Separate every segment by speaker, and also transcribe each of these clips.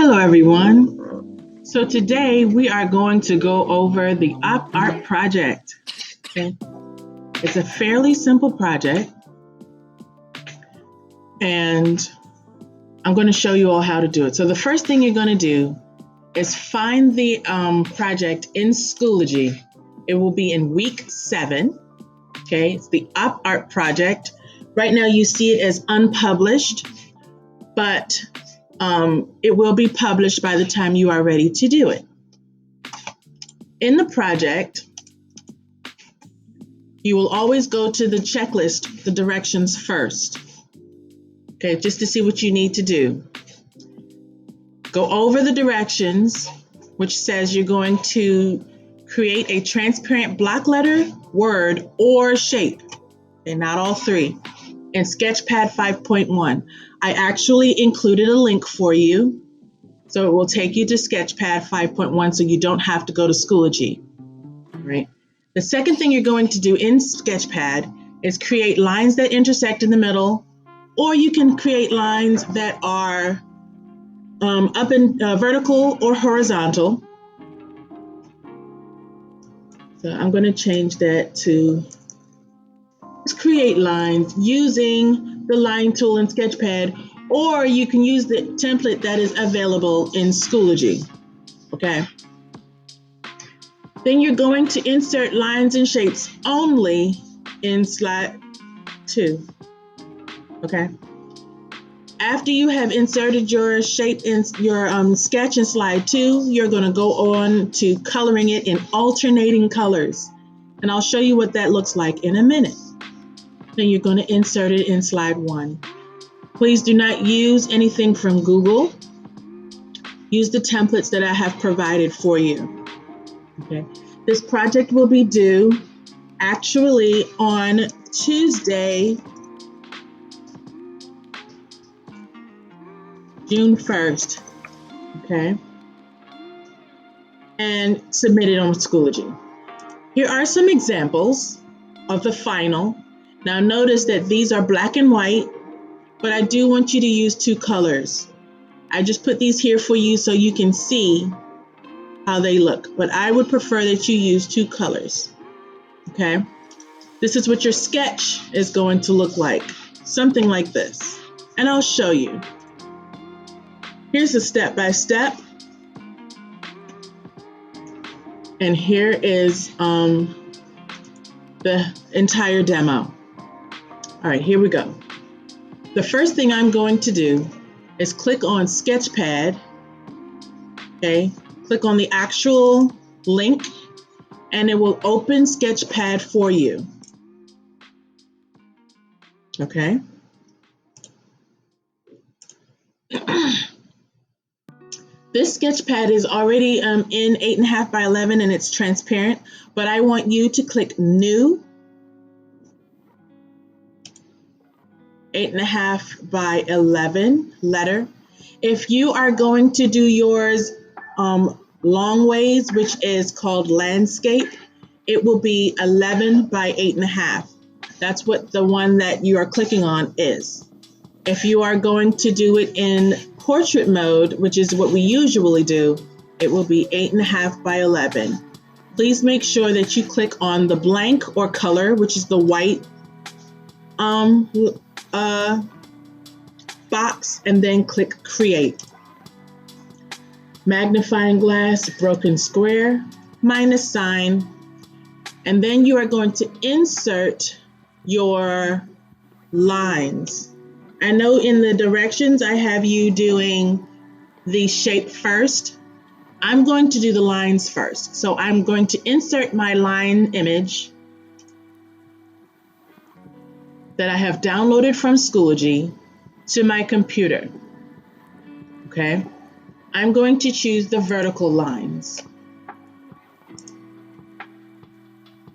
Speaker 1: Hello, everyone. So today we are going to go over the Op Art project. Okay, it's a fairly simple project, and I'm going to show you all how to do it. So the first thing you're going to do is find the project in Schoology. It will be in week 7. Okay, it's the Op Art project. Right now you see it as unpublished, but it will be published by the time you are ready to do it. In the project, you will always go to the checklist, the directions first, okay, just to see what you need to do. Go over the directions, which says you're going to create a transparent block letter, word, or shape, and not all three, in Sketchpad 5.1. I actually included a link for you, so it will take you to Sketchpad 5.1 so you don't have to go to Schoology, right? The second thing you're going to do in Sketchpad is create lines that intersect in the middle, or you can create lines that are up in vertical or horizontal. So I'm going to change that to create lines using the line tool in Sketchpad, or you can use the template that is available in Schoology. Okay. Then you're going to insert lines and shapes only in slide 2. Okay. After you have inserted your shape in your sketch in slide 2, you're going to go on to coloring it in alternating colors. And I'll show you what that looks like in a minute. Then you're going to insert it in slide 1. Please do not use anything from Google. Use the templates that I have provided for you. Okay. This project will be due actually on Tuesday, June 1st. Okay. And submit it on Schoology. Here are some examples of the final. Now notice that these are black and white, but I do want you to use 2 colors. I just put these here for you so you can see how they look, but I would prefer that you use 2 colors. Okay. This is what your sketch is going to look like. Something like this. And I'll show you. Here's a step-by-step. And here is the entire demo. All right, here we go. The first thing I'm going to do is click on Sketchpad. Okay, click on the actual link and it will open Sketchpad for you. Okay. This Sketchpad is already in 8.5 by 11 and it's transparent, but I want you to click New, 8.5 by 11 letter. If you are going to do yours long ways, which is called landscape, it will be 11 by 8.5. That's what the one that you are clicking on is. If you are going to do it in portrait mode, which is what we usually do, it will be 8.5 by 11. Please make sure that you click on the blank or color, which is the white box, and then click create. Magnifying glass, broken square, minus sign, and then you are going to insert your lines. I know in the directions I have you doing the shape first. I'm going to do the lines first. So I'm going to insert my line image that I have downloaded from Schoology to my computer. Okay. I'm going to choose the vertical lines.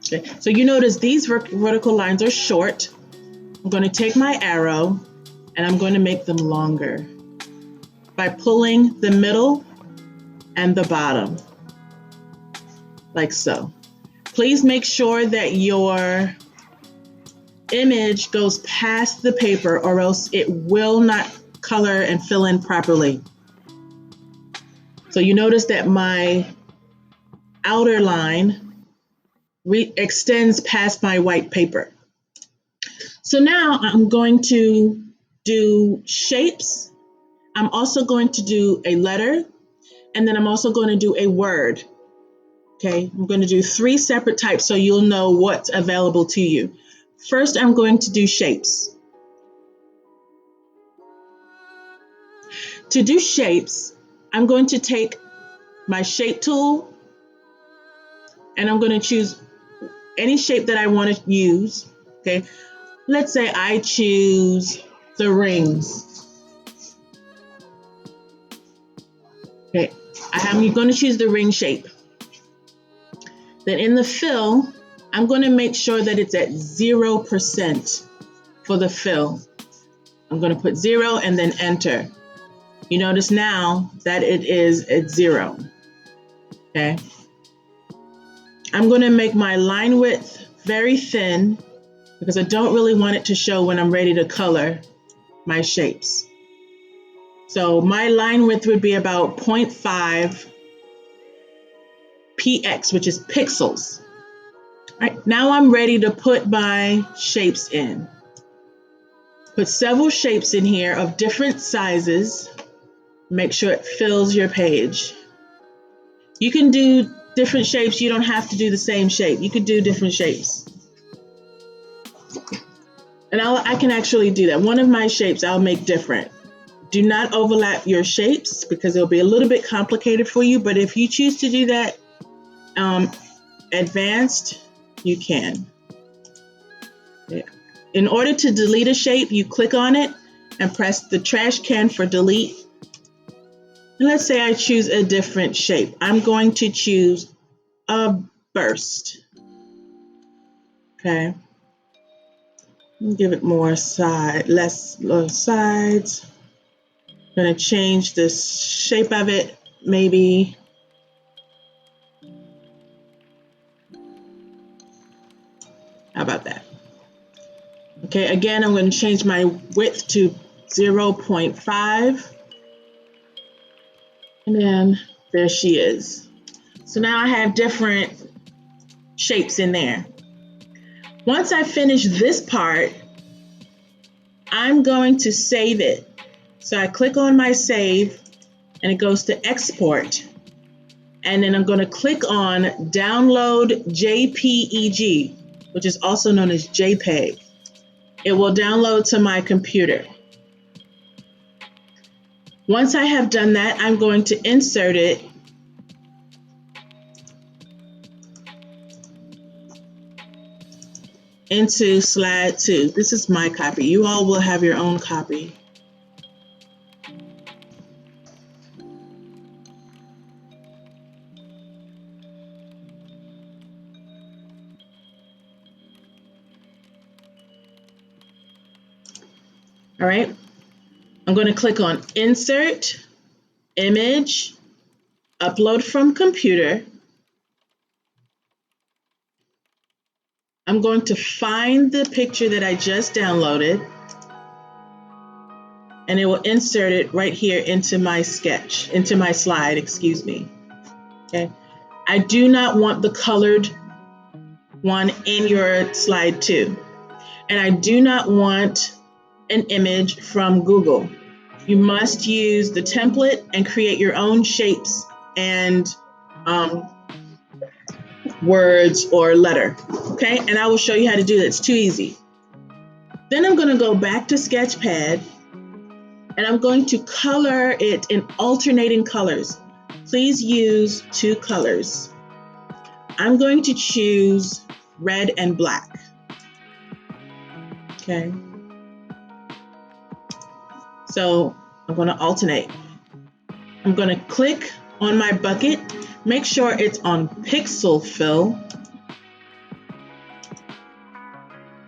Speaker 1: Okay. So you notice these vertical lines are short. I'm going to take my arrow and I'm going to make them longer by pulling the middle and the bottom, like so. Please make sure that your image goes past the paper or else it will not color and fill in properly. So you notice that my outer line extends past my white paper. So now I'm going to do shapes. I'm also going to do a letter, and then I'm also going to do a word. Okay, I'm going to do 3 separate types so you'll know what's available to you. First, I'm going to do shapes. To do shapes, I'm going to take my shape tool and I'm going to choose any shape that I want to use. Okay, let's say I choose the rings. Okay, I'm going to choose the ring shape. Then in the fill, I'm going to make sure that it's at 0% for the fill. I'm going to put 0 and then enter. You notice now that it is at 0. Okay. I'm going to make my line width very thin because I don't really want it to show when I'm ready to color my shapes. So my line width would be about 0.5 px, which is pixels. All right, now I'm ready to put my shapes in. Put several shapes in here of different sizes. Make sure it fills your page. You can do different shapes. You don't have to do the same shape. You could do different shapes. And I can actually do that. One of my shapes I'll make different. Do not overlap your shapes because it'll be a little bit complicated for you. But if you choose to do that advanced, you can. Yeah. In order to delete a shape, you click on it and press the trash can for delete. And let's say I choose a different shape. I'm going to choose a burst. Okay. Give it more less sides. I'm going to change the shape of it, maybe. How about that? Okay, again, I'm going to change my width to 0.5. And then there she is. So now I have different shapes in there. Once I finish this part, I'm going to save it. So I click on my save and it goes to export. And then I'm going to click on download JPEG, which is also known as JPEG. It will download to my computer. Once I have done that, I'm going to insert it into slide 2. This is my copy. You all will have your own copy. All right. I'm going to click on Insert, Image, Upload from Computer. I'm going to find the picture that I just downloaded, and it will insert it right here into my sketch, into my slide, excuse me. Okay. I do not want the colored one in your slide 2. And I do not want an image from Google. You must use the template and create your own shapes and words or letter. Okay, and I will show you how to do that. It's too easy. Then I'm going to go back to Sketchpad and I'm going to color it in alternating colors. Please use 2 colors. I'm going to choose red and black. Okay. So I'm going to alternate. I'm going to click on my bucket, make sure it's on pixel fill.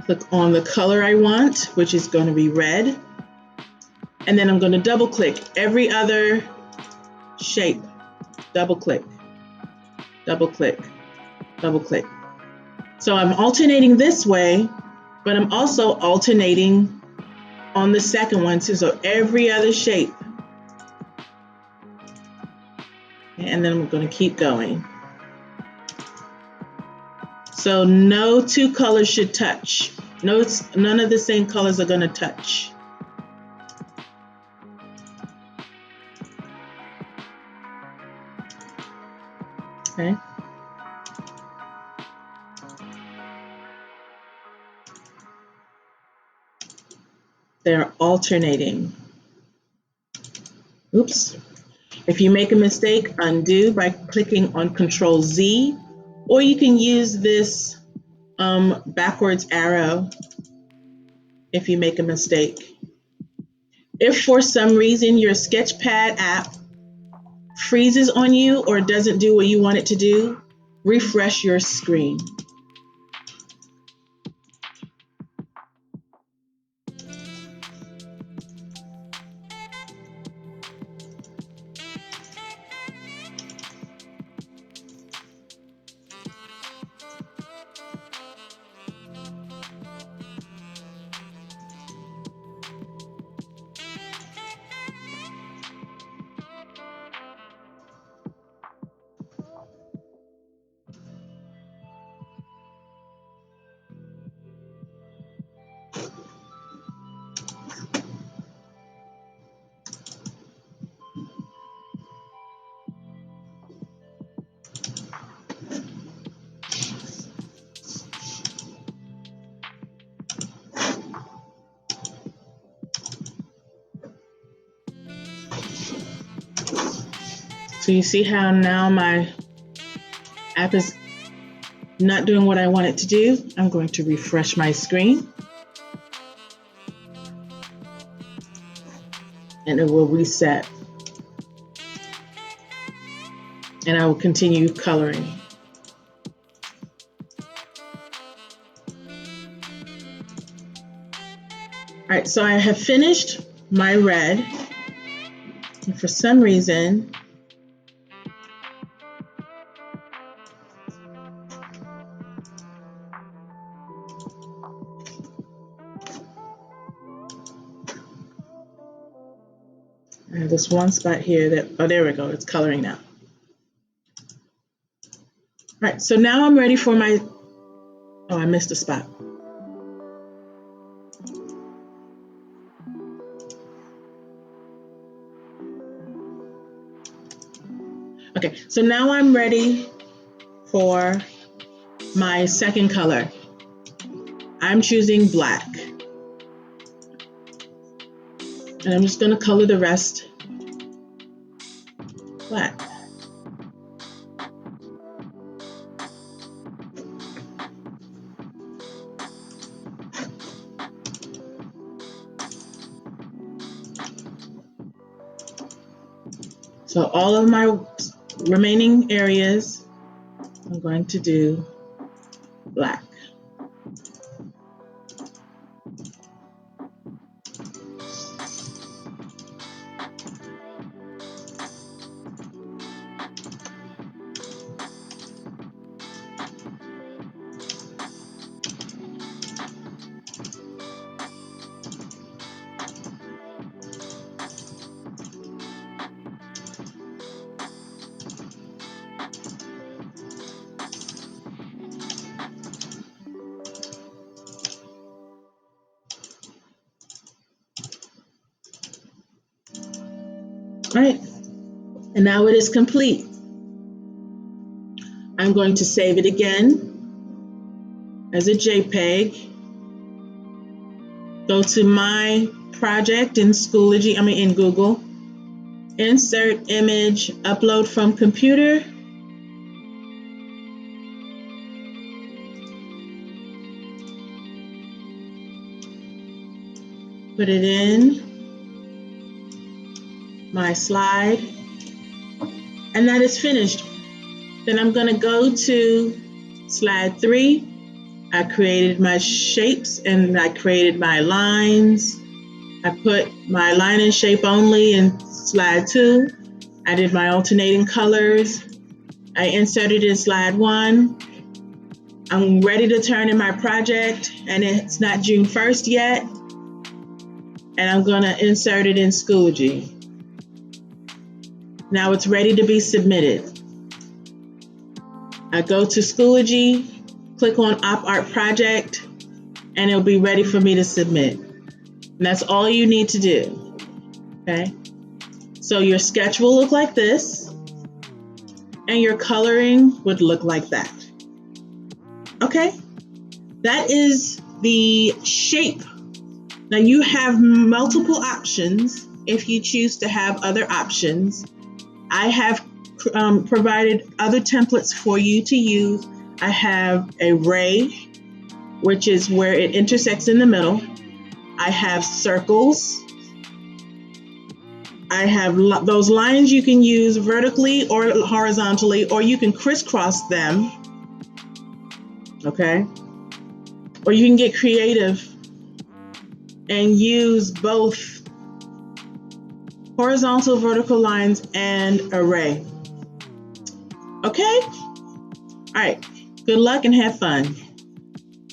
Speaker 1: Click on the color I want, which is going to be red. And then I'm going to double click every other shape. Double click, double click, double click. So I'm alternating this way, but I'm also alternating on the second one too. So every other shape. And then we're going to keep going. So no two colors should touch. None of the same colors are going to touch. Okay. They're alternating. Oops. If you make a mistake, undo by clicking on Control Z, or you can use this backwards arrow if you make a mistake. If for some reason your Sketchpad app freezes on you or doesn't do what you want it to do, refresh your screen. So you see how now my app is not doing what I want it to do? I'm going to refresh my screen and it will reset. And I will continue coloring. All right, so I have finished my red. And for some reason, I have this one spot here that, oh, there we go, it's coloring now. All right, so now I'm ready for my, oh, I missed a spot. Okay, so now I'm ready for my second color. I'm choosing black. And I'm just gonna color the rest black. So all of my remaining areas, I'm going to do black. All right, and now it is complete. I'm going to save it again as a JPEG. Go to my project in Schoology, in Google. Insert image, upload from computer. Put it in my slide, and that is finished. Then I'm going to go to slide 3. I created my shapes and I created my lines. I put my line and shape only in slide 2. I did my alternating colors. I inserted in slide 1. I'm ready to turn in my project, and it's not June 1st yet. And I'm going to insert it in Schoology. Now it's ready to be submitted. I go to Schoology, click on Op Art Project, and it'll be ready for me to submit. And that's all you need to do. Okay? So your sketch will look like this, and your coloring would look like that. Okay? That is the shape. Now you have multiple options if you choose to have other options. I have provided other templates for you to use. I have a ray, which is where it intersects in the middle. I have circles. I have those lines you can use vertically or horizontally, or you can crisscross them. Okay? Or you can get creative and use both horizontal, vertical lines and array. Okay? All right. Good luck and have fun.